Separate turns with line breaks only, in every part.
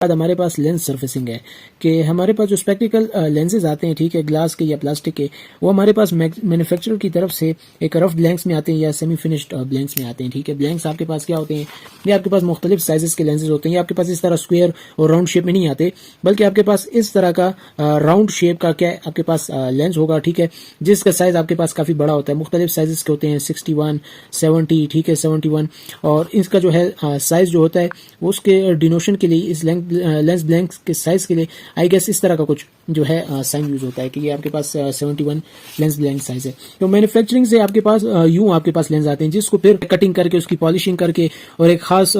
बाद हमारे पास lens surfacing है कि हमारे पास जो स्पेक्टिकल लेंसेज आते हैं, ठीक है, ग्लास के या प्लास्टिक के, वो हमारे पास मैन्युफैक्चरर की तरफ से एक रफ ब्लैंक्स में आते हैं या सेमी फिनिश्ड ब्लैंक्स में आते हैं। ठीक है, ब्लैंक्स आपके पास क्या होते हैं, ये आपके पास मुख्तलिफ साइजेस के लेंसेज होते हैं। ये आपके पास इस तरह स्क्वायर और राउंड शेप में नहीं आते, बल्कि आपके पास इस तरह का राउंड शेप का क्या आपके पास लेंस होगा, ठीक है, जिसका साइज आपके पास काफी बड़ा होता है। मुख्तलिफ साइजेस के होते हैं, 61, 70, ठीक है, 71, और इसका जो है साइज जो होता है उसके डिनोशन के लिए इस लेंस ब्लैंक के साइज के लिए आई गेस इस तरह का कुछ जो है साइन यूज होता है कि ये आपके पास 71 लेंस ब्लैंक साइज है। तो मैन्युफैक्चरिंग से आपके पास यूं आपके पास लेंस आते हैं, जिसको फिर कटिंग करके उसकी पॉलिशिंग करके और एक खास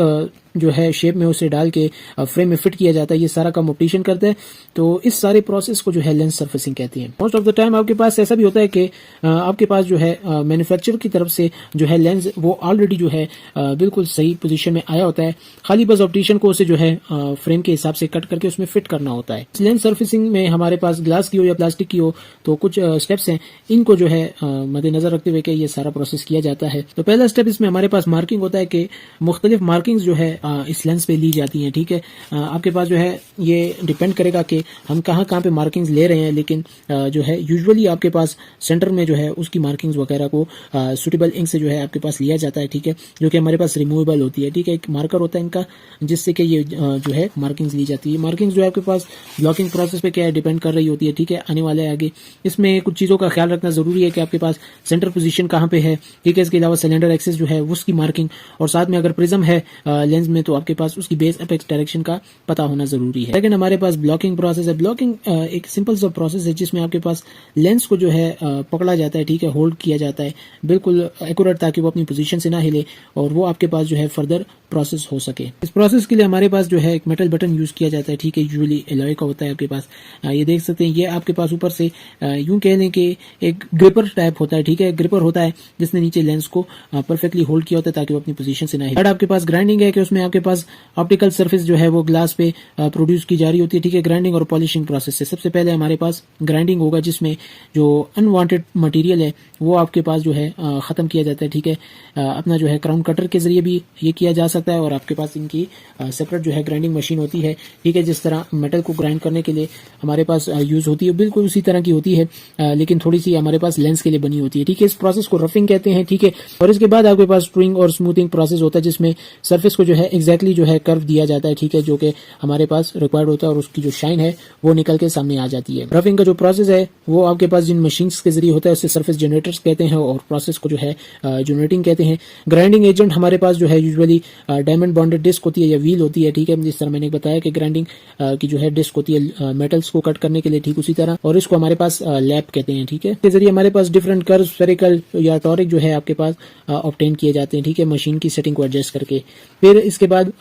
जो है शेप में उसे डाल के फ्रेम में फिट किया जाता है। ये सारा काम ऑप्टिशियन करते हैं। तो इस सारे प्रोसेस को जो है लेंस सर्फेसिंग कहते हैं। मोस्ट ऑफ द टाइम आपके पास ऐसा भी होता है कि आपके पास जो है मैन्युफैक्चरर की तरफ से जो है लेंस वो ऑलरेडी जो है बिल्कुल सही पोजीशन में आया होता है, खाली बस ऑप्टिशियन को उसे जो है फ्रेम के हिसाब से कट करके उसमें फिट करना होता है। लेंस सर्फेसिंग में हमारे पास ग्लास की हो या प्लास्टिक की हो, तो कुछ स्टेप्स हैं, इनको जो है मद्देनजर रखते हुए कि ये सारा प्रोसेस किया जाता है। तो पहला स्टेप इसमें हमारे पास मार्किंग होता है कि मुख्तलिफ मार्किंग्स जो है इस लेंस पे ली जाती हैं। ठीक है, आपके पास जो है ये डिपेंड करेगा कि हम कहाँ पे मार्किंग्स ले रहे हैं, लेकिन जो है यूजुअली आपके पास सेंटर में जो है उसकी मार्किंग्स वगैरह को सुटेबल इंक से जो है आपके पास लिया जाता है। ठीक है, जो कि हमारे पास रिमूवेबल होती है। ठीक है, एक मार्कर होता है इनका, जिससे कि ये जो है मार्किंग्स ली जाती है। मार्किंग्स जो है आपके पास ब्लॉकिंग प्रोसेस पे क्या है डिपेंड कर रही होती है। ठीक है, आने वाले आगे इसमें कुछ चीजों का ख्याल रखना जरूरी है कि आपके पास सेंटर पोजीशन कहाँ पे है। ठीक है, इसके अलावा सिलेंडर एक्सिस जो है उसकी मार्किंग, और साथ में अगर प्रिज्म है लेंस में तो आपके पास उसकी बेस अपेक्स डायरेक्शन का पता होना जरूरी है। लेकिन हमारे पास ब्लॉकिंग प्रोसेस है। ब्लॉकिंग एक सिंपल सा प्रोसेस है जिसमें आपके पास लेंस को जो है पकड़ा जाता है, ठीक है, होल्ड किया जाता है बिल्कुल एक्यूरेट, ताकि वो अपनी पोजीशन से ना हिले और वो आपके पास जो है फर्दर प्रोसेस हो सके। इस प्रोसेस के लिए हमारे पास जो है एक मेटल बटन यूज किया जाता है। ठीक है, यूजुअली एलॉय का होता है आपके पास। ये देख सकते हैं, ये आपके पास ऊपर से यूं कह लें कि एक ग्रिपर टाइप होता है। ठीक है, ग्रिपर होता है जिसने नीचे लेंस को परफेक्टली होल्ड किया होता है ताकि वो अपनी पोजीशन से ना हिले। आपके पास ग्राइंडिंग है कि उसमें आपके पास ऑप्टिकल सरफेस जो है वो ग्लास पे प्रोड्यूस की जा रही होती है। ठीक है, ग्राइंडिंग और पॉलिशिंग प्रोसेस से सबसे पहले हमारे पास ग्राइंडिंग होगा, जिसमें जो अनवांटेड मटेरियल है वो आपके पास जो है खत्म किया जाता है। ठीक है, अपना जो है क्राउन कटर के जरिए भी ये किया जा सकता है, और आपके पास इनकी सेपरेट जो है ग्राइंडिंग मशीन होती है। ठीक है, जिस तरह मेटल को ग्राइंड करने के लिए हमारे पास यूज होती है, बिल्कुल उसी तरह की होती है, लेकिन थोड़ी सी हमारे पास लेंस के लिए बनी होती है। ठीक है, इस प्रोसेस को रफिंग कहते हैं। ठीक है, और इसके बाद आपके पास स्ट्रिंग और स्मूथिंग प्रोसेस होता है, जिसमें सर्फेस को जो है एग्जैक्टली जो है कर्व दिया जाता है। ठीक है, जो कि हमारे पास रिक्वायर्ड होता है और उसकी जो शाइन है वो निकल के सामने आ जाती है। रफिंग का जो प्रोसेस है वो आपके पास जिन मशीन्स के जरिए होता है उसे सरफेस जनरेटर्स कहते हैं, और प्रोसेस को जो है जनरेटिंग कहते हैं। ग्राइंडिंग एजेंट हमारे पास जो है यूजुअली डायमंड बॉन्डेड डिस्क होती है या व्हील होती है। ठीक है, जिस तरह मैंने बताया कि ग्राइंडिंग की जो है डिस्क होती है मेटल्स को कट करने के लिए, ठीक उसी तरह, और इसको हमारे पास लैप कहते हैं। ठीक है, इसके जरिए हमारे पास डिफरेंट कर्व, स्फेरिकल या टॉरिक जो है आपके पास ऑब्टेन किए जाते हैं। ठीक है, मशीन की सेटिंग को एडजस्ट करके। फिर इसके बाद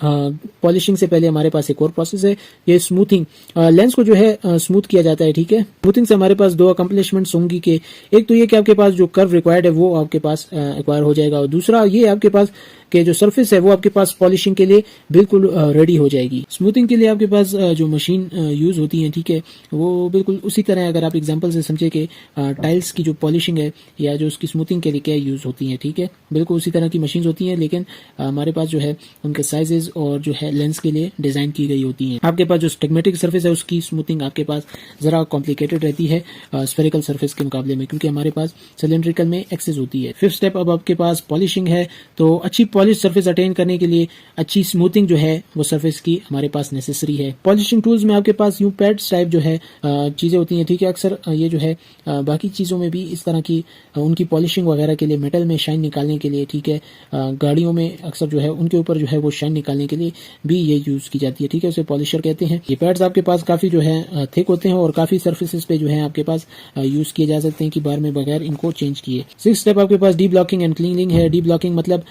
पॉलिशिंग से पहले हमारे पास एक और प्रोसेस है, ये स्मूथिंग। लेंस को जो है स्मूथ किया जाता है। ठीक है, स्मूथिंग से हमारे पास दो अकम्पलिशमेंट्स होंगी कि एक तो ये कि आपके पास जो कर्व रिक्वायर्ड है वो आपके पास एक्वायर हो जाएगा, और दूसरा ये आपके पास कि जो सरफेस है वो आपके पास पॉलिशिंग के लिए बिल्कुल रेडी हो जाएगी। स्मूथिंग के लिए आपके पास जो मशीन यूज होती है, ठीक है, वो बिल्कुल उसी तरह, अगर आप एग्जांपल से समझे कि टाइल्स की जो पॉलिशिंग है या जो उसकी स्मूथिंग के लिए क्या यूज होती है, ठीक है, बिल्कुल उसी तरह की मशीन होती हैं, लेकिन हमारे पास जो है उनके साइजेस और जो है लेंस के लिए डिजाइन की गई होती हैं। आपके पास जो स्टिग्मेटिक सरफेस है उसकी स्मूथिंग आपके पास जरा कॉम्प्लिकेटेड रहती है स्फेरिकल सरफेस के मुकाबले में, क्योंकि हमारे पास सिलेंड्रिकल में एक्सेस होती है। फिफ्थ स्टेप अब आपके पास पॉलिशिंग है। तो अच्छी पॉलिश सरफेस अटेन करने के लिए अच्छी स्मूथिंग जो है वो सरफेस की हमारे पास नेसेसरी है। पॉलिशिंग टूल्स में आपके पास यूं पैड्स टाइप जो है चीजें होती हैं। ठीक है, अक्सर ये जो है बाकी चीजों में भी इस तरह की उनकी पॉलिशिंग वगैरह के लिए, मेटल में शाइन निकालने के लिए, ठीक है, गाड़ियों में अक्सर जो है उनके ऊपर जो है वो शाइन निकालने के लिए भी ये यूज की जाती है। ठीक है, उसे पॉलिशर कहते हैं। ये पैड्स आपके पास काफी जो है थिक होते हैं और काफी सर्फेसेस पे जो है आपके पास यूज किए जा सकते हैं कि बार में बगैर इनको चेंज किए। सिक्स्थ स्टेप आपके पास डी ब्लॉकिंग एंड क्लीनिंग है। डी ब्लॉकिंग मतलब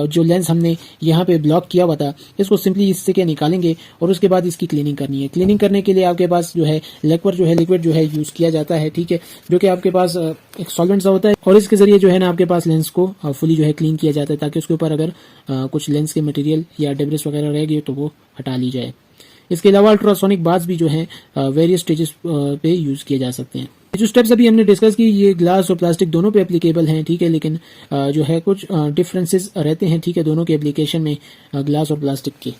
जो लेंस हमने यहाँ पे ब्लॉक किया हुआ था इसको सिंपली इससे क्या निकालेंगे और उसके बाद इसकी क्लीनिंग करनी है। क्लीनिंग करने के लिए आपके पास जो है लिक्विड जो है यूज किया जाता है। ठीक है, जो कि आपके पास एक सॉल्वेंट सा होता है, और इसके जरिए जो है ना आपके पास लेंस को फुली जो है क्लीन किया जाता है, ताकि उसके ऊपर अगर कुछ लेंस के मटेरियल या डेब्रिस वगैरह रह गए तो वो हटा ली जाए। इसके अलावा अल्ट्रासोनिक बाथ्स भी जो है वेरियस स्टेजेस पे यूज किए जा सकते हैं। जो स्टेप्स अभी हमने डिस्कस की ये ग्लास और प्लास्टिक दोनों पे एप्लीकेबल हैं। ठीक है, लेकिन जो है कुछ डिफरेंसेस रहते हैं, ठीक है, दोनों के एप्लीकेशन में ग्लास और प्लास्टिक के।